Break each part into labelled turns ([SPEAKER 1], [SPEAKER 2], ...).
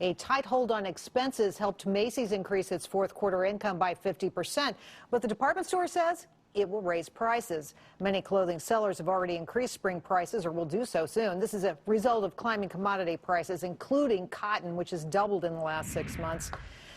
[SPEAKER 1] A tight hold on expenses helped Macy's increase its fourth quarter income by 50%, but the department store says it will raise prices. Many clothing sellers have already increased spring prices or will do so soon. This is a result of climbing commodity prices, including cotton, which has doubled in the last 6 months.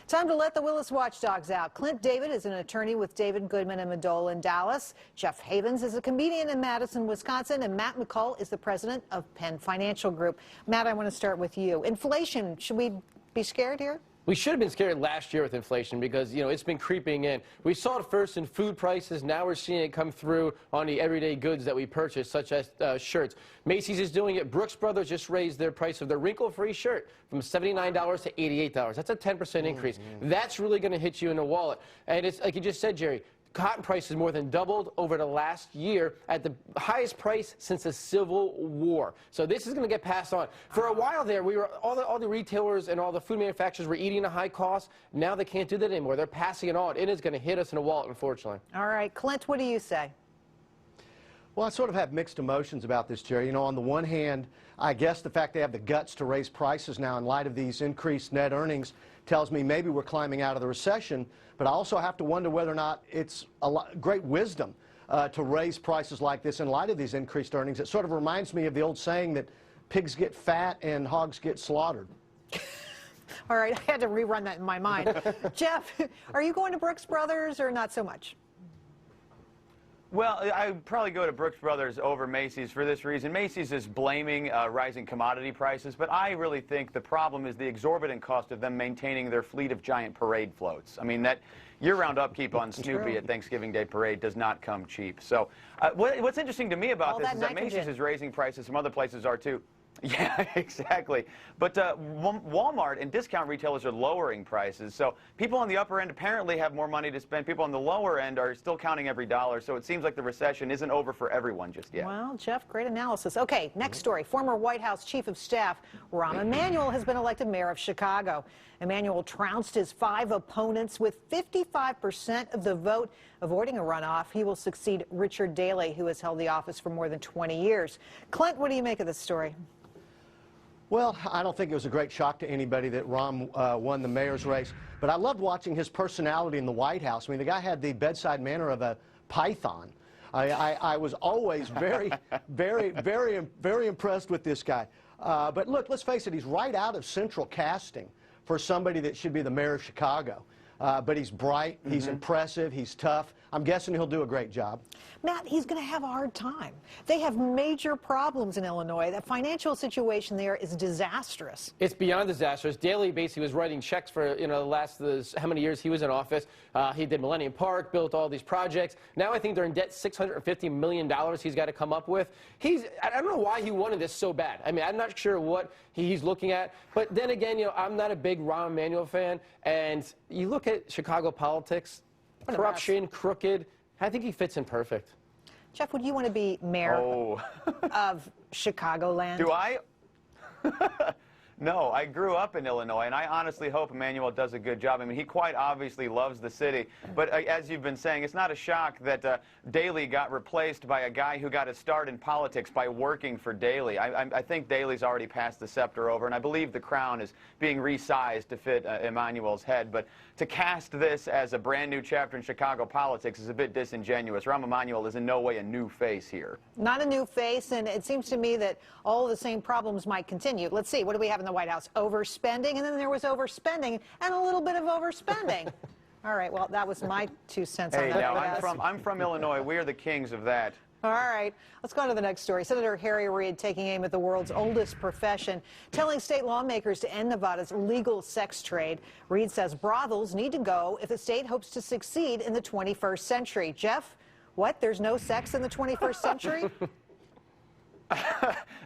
[SPEAKER 1] Time to let the Willis watchdogs out. Clint David is an attorney with David Goodman and Madola in Dallas. Jeff Havens is a comedian in Madison, Wisconsin. And Matt McCall is the president of Penn Financial Group. Matt, I want to start with you. Inflation, should we be scared here?
[SPEAKER 2] We should have been scared last year with inflation because, it's been creeping in. We saw it first in food prices. Now we're seeing it come through on the everyday goods that we purchase, such as shirts. Macy's is doing it. Brooks Brothers just raised their price of their wrinkle-free shirt from $79 to $88. That's a 10% increase. That's really going to hit you in the wallet. And it's like you just said, Jerry. Cotton prices more than doubled over the last year at the highest price since the Civil War. So this is going to get passed on. For a while there, all the retailers and all the food manufacturers were eating a high cost. Now they can't do that anymore. They're passing it on. It is going to hit us in the wallet, unfortunately.
[SPEAKER 1] All right, Clint, what do you say?
[SPEAKER 3] Well, I sort of have mixed emotions about this, Jerry. On the one hand, I guess the fact they have the guts to raise prices now in light of these increased net earnings tells me maybe we're climbing out of the recession. But I also have to wonder whether or not it's great wisdom to raise prices like this in light of these increased earnings. It sort of reminds me of the old saying that pigs get fat and hogs get slaughtered.
[SPEAKER 1] All right, I had to rerun that in my mind. Jeff, are you going to Brooks Brothers or not so much?
[SPEAKER 4] Well, I would probably go to Brooks Brothers over Macy's for this reason. Macy's is blaming rising commodity prices, but I really think the problem is the exorbitant cost of them maintaining their fleet of giant parade floats. I mean, that year-round upkeep on Snoopy at Thanksgiving Day Parade does not come cheap. So what's interesting to me about this is that Macy's is raising prices. Some other places are, too. Yeah, exactly. But Walmart and discount retailers are lowering prices. So people on the upper end apparently have more money to spend. People on the lower end are still counting every dollar. So it seems like the recession isn't over for everyone just yet.
[SPEAKER 1] Well, Jeff, great analysis. Okay, next story. Former White House Chief of Staff Rahm Emanuel has been elected mayor of Chicago. Emanuel trounced his 5 opponents with 55% of the vote, avoiding a runoff. He will succeed Richard Daley, who has held the office for more than 20 years. Clint, what do you make of this story?
[SPEAKER 3] Well, I don't think it was a great shock to anybody that Rahm won the mayor's race, but I loved watching his personality in the White House. I mean, the guy had the bedside manner of a python. I was always very impressed with this guy. But look, let's face it, he's right out of central casting for somebody that should be the mayor of Chicago. But he's bright, he's impressive, he's tough. I'm guessing he'll do a great job.
[SPEAKER 1] Matt, he's going to have a hard time. They have major problems in Illinois. The financial situation there is disastrous.
[SPEAKER 2] It's beyond disastrous. Daley basically was writing checks for, the last how many years he was in office. He did Millennium Park, built all these projects. Now I think they're in debt $650 million he's got to come up with. I don't know why he wanted this so bad. I mean, I'm not sure what he's looking at. But then again, I'm not a big Rahm Emanuel fan. And you look at Chicago politics, corruption, crooked. I think he fits in perfect.
[SPEAKER 1] Jeff, would you want to be mayor of Chicagoland?
[SPEAKER 4] Do I? No, I grew up in Illinois, and I honestly hope Emanuel does a good job. I mean, he quite obviously loves the city. But as you've been saying, it's not a shock that Daley got replaced by a guy who got his start in politics by working for Daley. I think Daley's already passed the scepter over, and I believe the crown is being resized to fit Emanuel's head. But to cast this as a brand new chapter in Chicago politics is a bit disingenuous. Rahm Emanuel is in no way a new face here.
[SPEAKER 1] Not a new face, and it seems to me that all of the same problems might continue. Let's see, what do we have in the White House? Overspending, and then there was overspending and a little bit of overspending. All right, well, that was my 2 cents on that.
[SPEAKER 4] Now, I'm from Illinois. We are the kings of that.
[SPEAKER 1] All right, let's go on to the next story. Senator Harry Reid taking aim at the world's oldest profession, telling state lawmakers to end Nevada's illegal sex trade. Reid says brothels need to go if the state hopes to succeed in the 21st century. Jeff, what? There's no sex in the 21st century?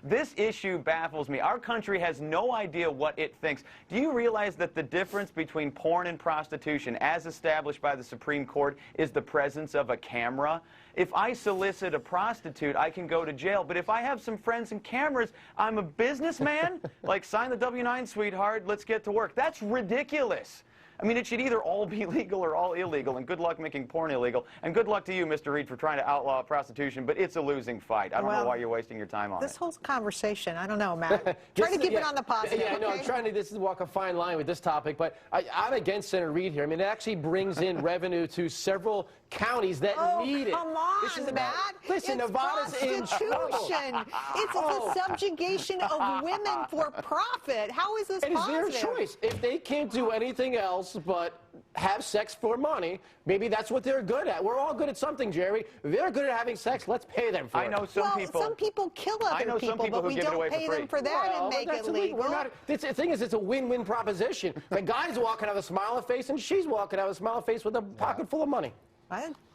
[SPEAKER 4] This issue baffles me. Our country has no idea what it thinks. Do you realize that the difference between porn and prostitution, as established by the Supreme Court, is the presence of a camera? If I solicit a prostitute, I can go to jail. But if I have some friends and cameras, I'm a businessman? Like, sign the W-9, sweetheart, let's get to work. That's ridiculous. I mean, it should either all be legal or all illegal, and good luck making porn illegal. And good luck to you, Mr. Reed, for trying to outlaw prostitution, but it's a losing fight. I don't know why you're wasting your time on
[SPEAKER 1] this
[SPEAKER 4] it.
[SPEAKER 1] whole conversation, I don't know, Matt. Try to keep it on the positive.
[SPEAKER 2] Yeah, I know.
[SPEAKER 1] Okay?
[SPEAKER 2] I'm trying to walk a fine line with this topic, but I'm against Senator Reed here. I mean, it actually brings in revenue to several counties that need it.
[SPEAKER 1] Come on,
[SPEAKER 2] this is
[SPEAKER 1] Matt.
[SPEAKER 2] Listen,
[SPEAKER 1] it's
[SPEAKER 2] Nevada's in trouble.
[SPEAKER 1] prostitution. It's the subjugation of women for profit. How is this
[SPEAKER 2] It is
[SPEAKER 1] positive?
[SPEAKER 2] their choice. If they can't do anything else but have sex for money, maybe that's what they're good at. We're all good at something, Jerry. They're good at having sex. Let's pay them for it.
[SPEAKER 4] I know some people.
[SPEAKER 1] Some people kill other people, but we don't pay them for that and make it legal.
[SPEAKER 2] The thing is, it's a win-win proposition. The guy's walking out with a smile on face, and she's walking out with a smile on face with a pocket full of money.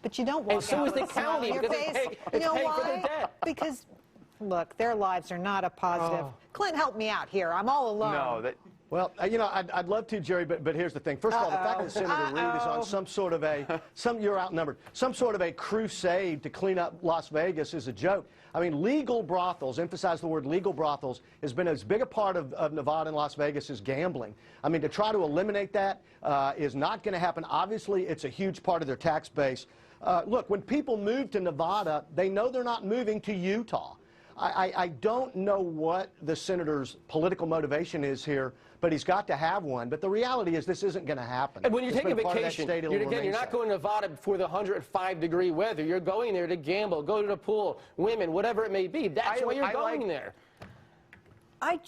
[SPEAKER 1] But you don't walk
[SPEAKER 2] And so
[SPEAKER 1] out
[SPEAKER 2] is
[SPEAKER 1] with
[SPEAKER 2] the
[SPEAKER 1] a smile
[SPEAKER 2] county,
[SPEAKER 1] on your
[SPEAKER 2] because
[SPEAKER 1] face.
[SPEAKER 2] it's paying for their debt.
[SPEAKER 1] Because, look, their lives are not a positive. Clint, help me out here. I'm all alone.
[SPEAKER 4] No,
[SPEAKER 3] Well, you know, I'd love to, Jerry, but here's the thing. First of all, the fact that Senator Reed is on some sort of you're outnumbered, some sort of a crusade to clean up Las Vegas is a joke. I mean, legal brothels, emphasize the word legal brothels, has been as big a part of Nevada and Las Vegas as gambling. I mean, to try to eliminate that is not going to happen. Obviously, it's a huge part of their tax base. Look, when people move to Nevada, they know they're not moving to Utah. I don't know what the senator's political motivation is here, but he's got to have one. But the reality is this isn't going to happen.
[SPEAKER 2] And when you're taking a vacation, you're not
[SPEAKER 3] so.
[SPEAKER 2] going to Nevada for the 105-degree weather. You're going there to gamble, go to the pool, women, whatever it may be. That's why you're going there.
[SPEAKER 1] I'm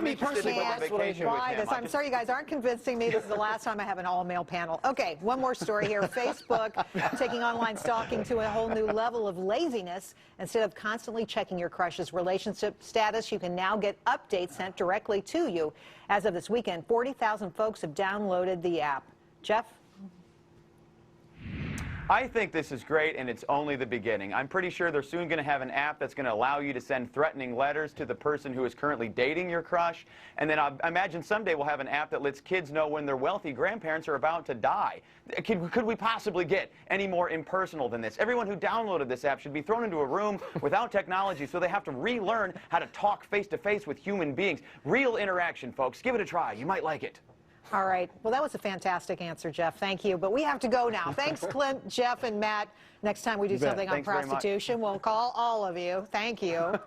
[SPEAKER 4] interested in what the vacation with him.
[SPEAKER 1] I'm sorry you guys aren't convincing me. This is the last time I have an all-male panel. Okay, one more story here. Facebook taking online stalking to a whole new level of laziness. Instead of constantly checking your crush's relationship status, you can now get updates sent directly to you. As of this weekend, 40,000 folks have downloaded the app. Jeff?
[SPEAKER 4] I think this is great, and it's only the beginning. I'm pretty sure they're soon going to have an app that's going to allow you to send threatening letters to the person who is currently dating your crush. And then I imagine someday we'll have an app that lets kids know when their wealthy grandparents are about to die. Could we possibly get any more impersonal than this? Everyone who downloaded this app should be thrown into a room without technology, so they have to relearn how to talk face-to-face with human beings. Real interaction, folks. Give it a try. You might like it.
[SPEAKER 1] All right. Well, that was a fantastic answer, Jeff. Thank you. But we have to go now. Thanks, Clint, Jeff, and Matt. Next time we do something on prostitution, we'll call all of you. Thank you.